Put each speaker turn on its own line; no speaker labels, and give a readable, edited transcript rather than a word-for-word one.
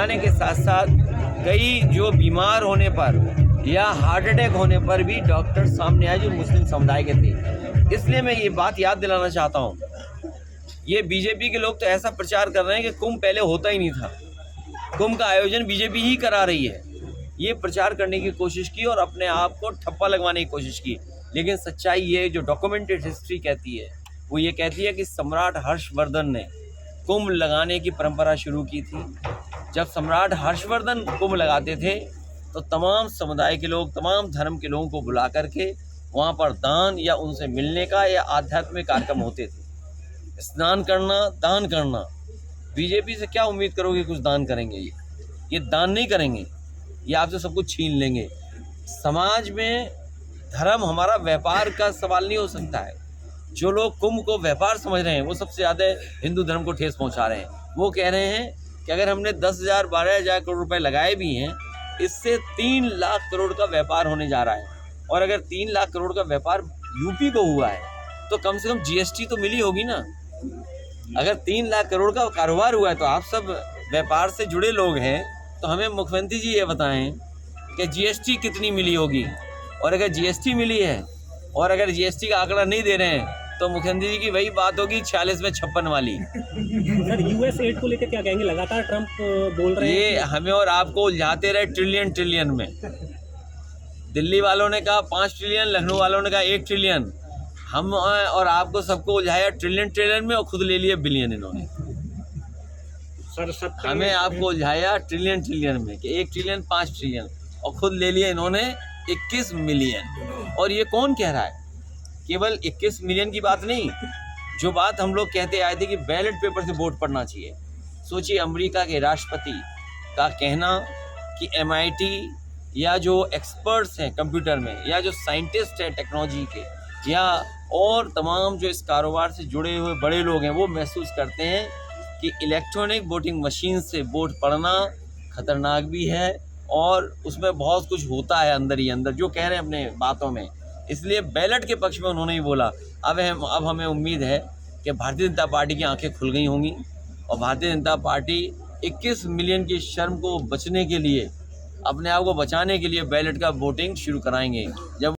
बचाने के साथ साथ कई जो बीमार होने पर या हार्ट अटैक होने पर भी डॉक्टर सामने आए जो मुस्लिम समुदाय के थे। इसलिए मैं ये बात याद दिलाना चाहता हूँ, ये बीजेपी के लोग तो ऐसा प्रचार कर रहे हैं कि कुंभ पहले होता ही नहीं था, कुंभ का आयोजन बीजेपी ही करा रही है। ये प्रचार करने की कोशिश की और अपने आप को ठप्पा लगवाने की कोशिश की, लेकिन सच्चाई ये जो डॉक्यूमेंटेड हिस्ट्री कहती है वो ये कहती है कि सम्राट हर्षवर्धन ने कुंभ लगाने की परंपरा शुरू की थी। जब सम्राट हर्षवर्धन कुंभ लगाते थे तो तमाम समुदाय के लोग, तमाम धर्म के लोगों को बुला करके वहाँ पर दान या उनसे मिलने का या आध्यात्मिक कार्यक्रम होते थे। स्नान करना, दान करना। बीजेपी से क्या उम्मीद करोगे कुछ दान करेंगे? ये दान नहीं करेंगे, ये आपसे सब कुछ छीन लेंगे। समाज में धर्म हमारा व्यापार का सवाल नहीं हो सकता है। जो लोग कुंभ को व्यापार समझ रहे हैं वो सबसे ज़्यादा हिंदू धर्म को ठेस पहुंचा रहे हैं। वो कह रहे हैं कि अगर हमने 10,000 12,000 करोड़ रुपए लगाए भी हैं, इससे 3 लाख करोड़ का व्यापार होने जा रहा है। और अगर 3 लाख करोड़ का व्यापार यूपी को हुआ है तो कम से कम जीएसटी तो मिली होगी ना। अगर 3 लाख करोड़ का कारोबार हुआ है तो आप सब व्यापार से जुड़े लोग हैं, तो हमें मुख्यमंत्री जी ये बताएं कि जीएसटी कितनी मिली होगी। और अगर जीएसटी मिली है और अगर जीएसटी का आंकड़ा नहीं दे रहे हैं तो मुख्यमंत्री जी की वही बात होगी 46 में 56 वाली।
सर, यूएस एड को लेकर क्या कहेंगे? लगातार ट्रंप बोल रहे हैं
ये हमें और आपको उलझाते रहे ट्रिलियन में। दिल्ली वालों ने कहा 5 ट्रिलियन, लखनऊ वालों ने कहा 1 ट्रिलियन। हम और आपको सबको उलझाया ट्रिलियन में और खुद ले लिए बिलियन इन्होंने।
सर,
हमें आपको उलझाया ट्रिलियन में कि 1 ट्रिलियन 5 ट्रिलियन और खुद ले लिए इन्होंने 21 मिलियन। और ये कौन कह रहा है? केवल 21 मिलियन की बात नहीं, जो बात हम लोग कहते आए थे कि बैलेट पेपर से वोट पड़ना चाहिए। सोचिए, अमेरिका के राष्ट्रपति का कहना कि MIT या जो एक्सपर्ट्स हैं कंप्यूटर में या जो साइंटिस्ट हैं टेक्नोलॉजी के या और तमाम जो इस कारोबार से जुड़े हुए बड़े लोग हैं वो महसूस करते हैं कि इलेक्ट्रॉनिक वोटिंग मशीन से वोट पड़ना खतरनाक भी है और उसमें बहुत कुछ होता है अंदर ही अंदर, जो कह रहे हैं अपने बातों में। इसलिए बैलेट के पक्ष में उन्होंने ही बोला। अब हमें उम्मीद है कि भारतीय जनता पार्टी की आंखें खुल गई होंगी और भारतीय जनता पार्टी 21 मिलियन की शर्म को बचने के लिए, अपने आप को बचाने के लिए बैलेट का वोटिंग शुरू कराएंगे। जब